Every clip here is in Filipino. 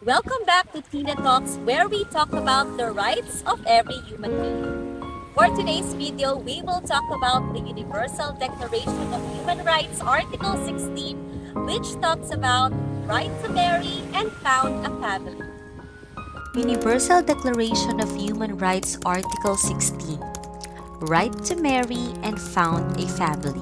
Welcome back to Tina Talks, where we talk about the rights of every human being. For today's video, we will talk about the Universal Declaration of Human Rights, Article 16, which talks about right to marry and found a family. Universal Declaration of Human Rights, Article 16. Right to marry and found a family.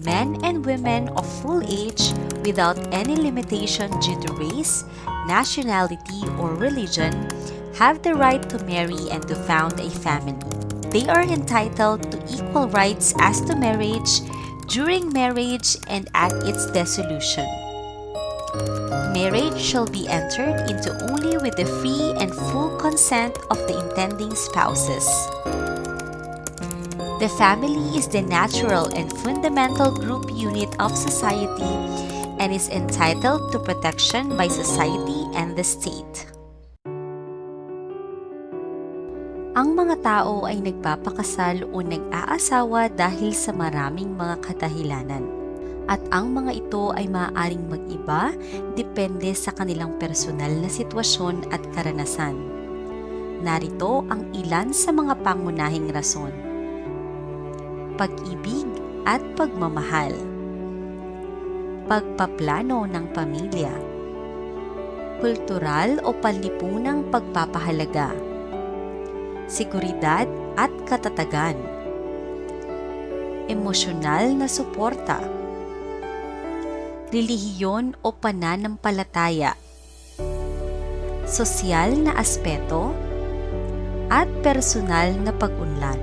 Men and women of full age without any limitation due to race, nationality, or religion have the right to marry and to found a family. They are entitled to equal rights as to marriage, during marriage, and at its dissolution. Marriage shall be entered into only with the free and full consent of the intending spouses. The family is the natural and fundamental group unit of society and is entitled to protection by society and the state. Ang mga tao ay nagpapakasal o nag-aasawa dahil sa maraming mga kadahilanan. At ang mga ito ay maaaring mag-iba depende sa kanilang personal na sitwasyon at karanasan. Narito ang ilan sa mga pangunahing rason. Pag-ibig at pagmamahal. Pagpaplano ng pamilya. Kultural o panlipunang pagpapahalaga. Seguridad at katatagan. Emosyonal na suporta. Relihiyon o pananampalataya. Sosyal na aspeto at personal na pag-unlad.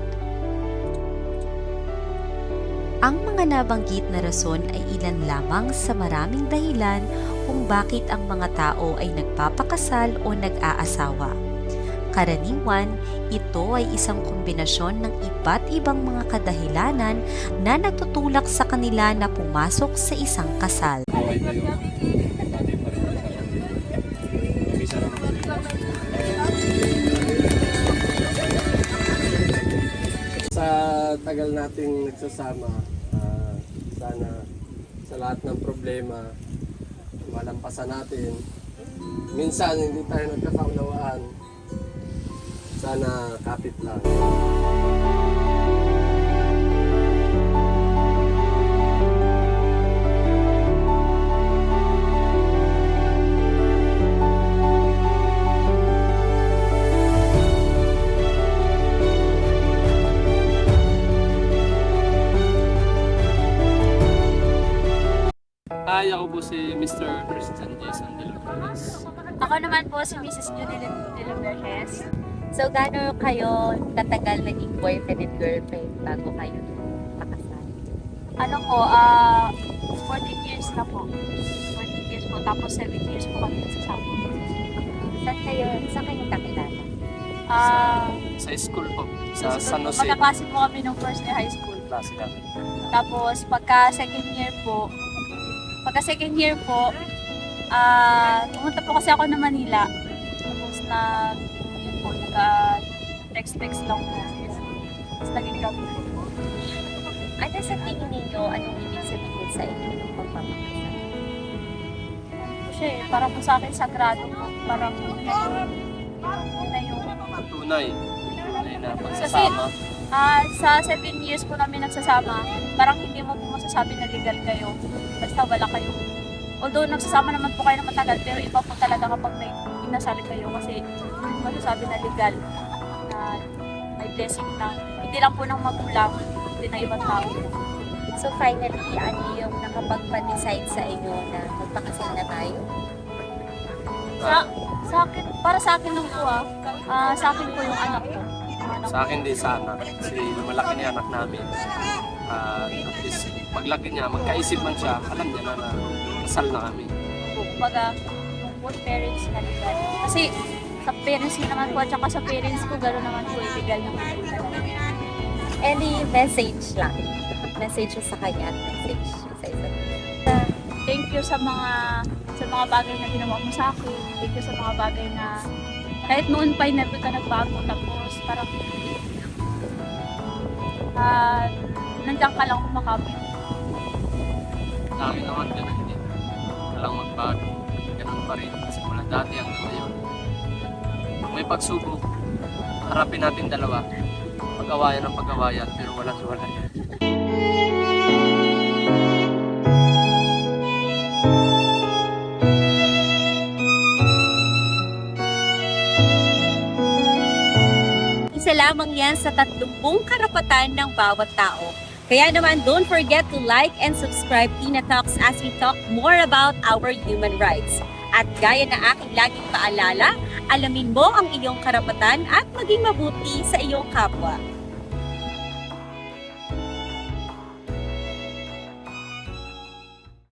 Ang mga nabanggit na rason ay ilan lamang sa maraming dahilan kung bakit ang mga tao ay nagpapakasal o nag-aasawa. Karaniwan, ito ay isang kombinasyon ng iba't ibang mga kadahilanan na nagtutulak sa kanila na pumasok sa isang kasal. Sa tagal nating nagsasama, sana sa lahat ng problema, malampasan natin. Minsan hindi tayo nagkakaunawaan. Sana kapit lang. Hi, ako po si Mr. Christian Jason De La Perez. Ako naman po si Mrs. Judy de la Verges. So, gaano kayo katagal naging boyfriend and girlfriend bago kayo pakasal? Ano po, 14 years na po. 14 years po, tapos 7 years po kami nagsasama. Saan kayo kakilala? Sa school po, sa San Jose. Magkaklase po kami nung first year high school. Klase kami. Tapos, pagka second year po, pumunta po kasi ako na Manila. Tapos yun po, nag-text lang po. Tapos naging kami. Ano sa tingin ninyo, anong ibig sabihin sa inyo ng pagpapakasal? Siya parang po sa akin sagrado po. Parang yun na yung Tunay na pagsasama. sa 7 years po namin nagsasama, parang hindi mo po masasabi na legal kayo. Basta wala kayo. Although nagsasama naman po kayo na matagal, pero iba po talaga kapag may inasal kayo kasi masasabi na legal na may blessing na hindi lang po ng magulang, hindi na ibang tao. So finally, ano yung nakapagpa-decide sa inyo na magpakasal na tayo? Sa akin, para sa akin lang po sa akin po yung anak ko. Sa akin din sa anak. Kasi lumalaki niya anak namin. At least, paglaki niya, magkaisip man siya, alam niya na kasal na kami. Kumbaga, both parents na legal. Kasi sa parents ko naman po at saka sa parents ko, gano'n naman po legal naman po talaga. Any message lang? Message sa kanya at message sa isa't isa. Thank you sa mga bagay na ginawa mo sa akin. Thank you sa mga bagay na kahit noon pa never ka nagbago, tapos parang nandiyan ka lang kumakapit. Sa akin naman, ganun din. Walang magbago. Ganun pa rin. Simula dati hanggang ngayon. Kung may pagsubok, harapin natin dalawa. Pag-awayan ng pag-awayan, pero walang hiwalayan. Isa lamang yan sa 30 karapatan ng bawat tao. Kaya naman, don't forget to like and subscribe Tina Talks as we talk more about our human rights. At gaya na aking laging paalala, alamin mo ang iyong karapatan at maging mabuti sa iyong kapwa.